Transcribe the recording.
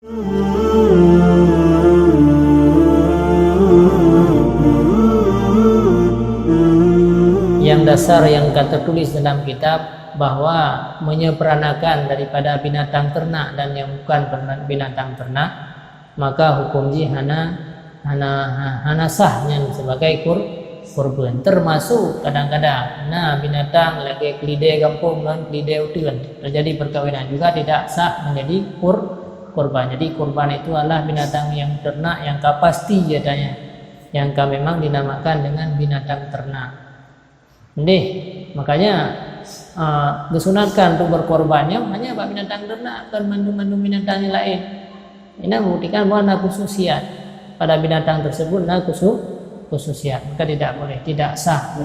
Yang dasar yang tertulis dalam kitab bahwa menyeperanakan daripada binatang ternak dan yang bukan binatang ternak, maka hukum hana sahnya sebagai kurban. Termasuk kadang-kadang binatang lagi kelidai kampung dan kelidai utuan terjadi perkawinan juga tidak sah menjadi kurban. Jadi kurban itu adalah binatang yang ternak yang pasti jadinya, yang memang dinamakan dengan binatang ternak. Makanya disunatkan untuk berkorbannya hanya bak binatang ternak, bukan mandu-mandu binatang yang lain. Ini membuktikan bahwa ada khususiat pada binatang tersebut, ada khususiat, maka tidak boleh, tidak sah.